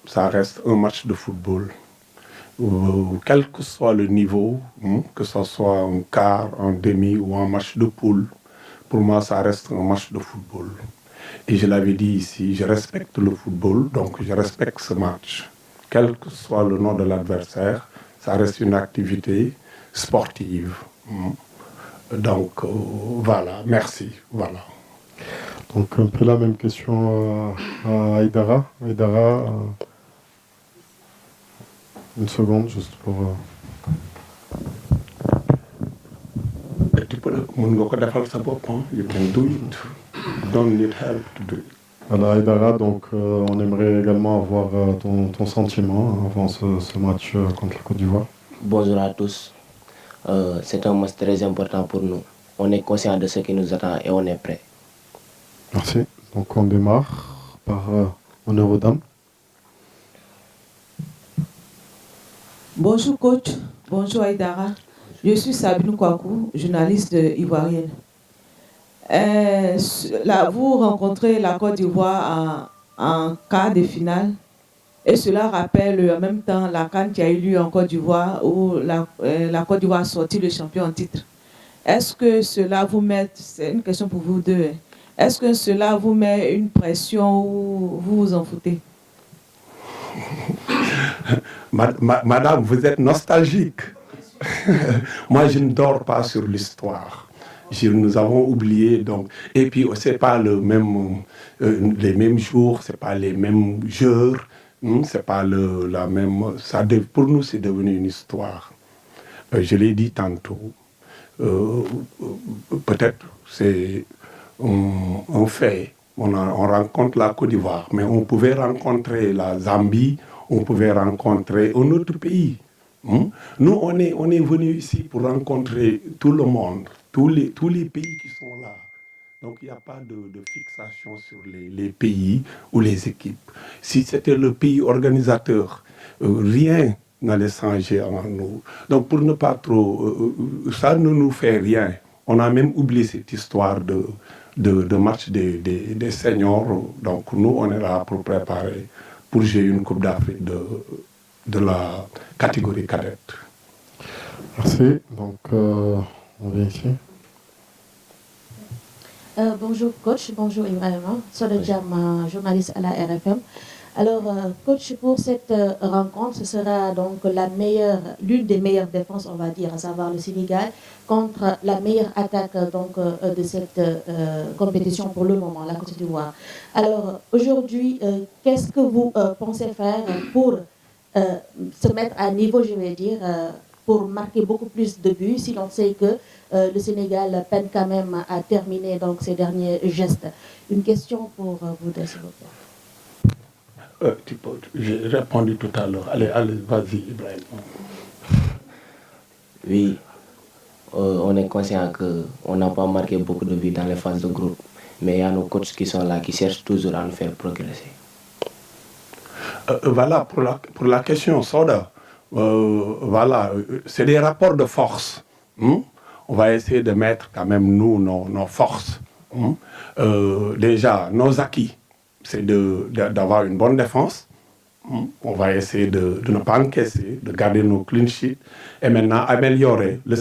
Ça reste un match de football. Quel que soit le niveau, que ce soit un quart, un demi ou un match de poule, pour moi, ça reste un match de football. Et je l'avais dit ici, je respecte le football, donc je respecte ce match. Quel que soit le nom de l'adversaire, ça reste une activité sportive. Donc, voilà, merci. Voilà. Donc, un peu la même question à Aïdara. Aïdara, une seconde, juste pour... Tu peux le you can do it. You don't need help to do it. Alors Aïdara, donc on aimerait également avoir ton sentiment avant ce match contre la Côte d'Ivoire. Bonjour à tous. C'est un match très important pour nous. On est conscient de ce qui nous attend et on est prêt. Merci. Donc on démarre par honneur aux dames. Bonjour coach, bonjour Aïdara. Je suis Sabine Kouakou, journaliste ivoirienne. Vous rencontrez la Côte d'Ivoire en quart de finale et cela rappelle en même temps la CAN qui a eu lieu en Côte d'Ivoire où la Côte d'Ivoire a sorti le champion en titre. Est-ce que cela vous met, c'est une question pour vous deux, est-ce que cela vous met une pression ou vous vous en foutez? Madame, vous êtes nostalgique. Moi, je ne dors pas sur l'histoire. Nous avons oublié, donc. Et puis, ce n'est pas les mêmes jours, ce n'est pas les mêmes heures, c'est pas la même. Pour nous, c'est devenu une histoire. Je l'ai dit tantôt. Peut-être c'est un fait. On rencontre la Côte d'Ivoire, mais on pouvait rencontrer la Zambie, on pouvait rencontrer un autre pays. Nous, on est venus ici pour rencontrer tout le monde, tous les pays qui sont là. Donc, il n'y a pas de fixation sur les pays ou les équipes. Si c'était le pays organisateur, rien n'allait changer en nous. Donc, pour ne pas trop... ça ne nous fait rien. On a même oublié cette histoire de match des seniors. Donc, nous, on est là pour préparer, pour jouer une Coupe d'Afrique de la catégorie cadette. Merci. Donc, on vient ici. Bonjour coach, bonjour Ibrahima, Soda Diam, journaliste à la RFM. Alors coach, pour cette rencontre, ce sera donc l'une des meilleures défenses, on va dire, à savoir le Sénégal, contre la meilleure attaque donc, de cette compétition pour le moment, la Côte d'Ivoire. Alors aujourd'hui, qu'est-ce que vous pensez faire pour se mettre à niveau, je vais dire, pour marquer beaucoup plus de buts, si l'on sait que le Sénégal peine quand même à terminer donc, ses derniers gestes. Une question pour vous deux, s'il vous plaît. J'ai répondu tout à l'heure. Allez, vas-y, Ibrahim. Oui, on est conscient qu'on n'a pas marqué beaucoup de buts dans les phases de groupe, mais il y a nos coachs qui sont là, qui cherchent toujours à nous faire progresser. Voilà, pour la question, Soda. Voilà, c'est des rapports de force. On va essayer de mettre quand même, nous, nos forces. Déjà, nos acquis, c'est d'avoir une bonne défense. On va essayer de ne pas encaisser, de garder nos clean sheets et maintenant améliorer le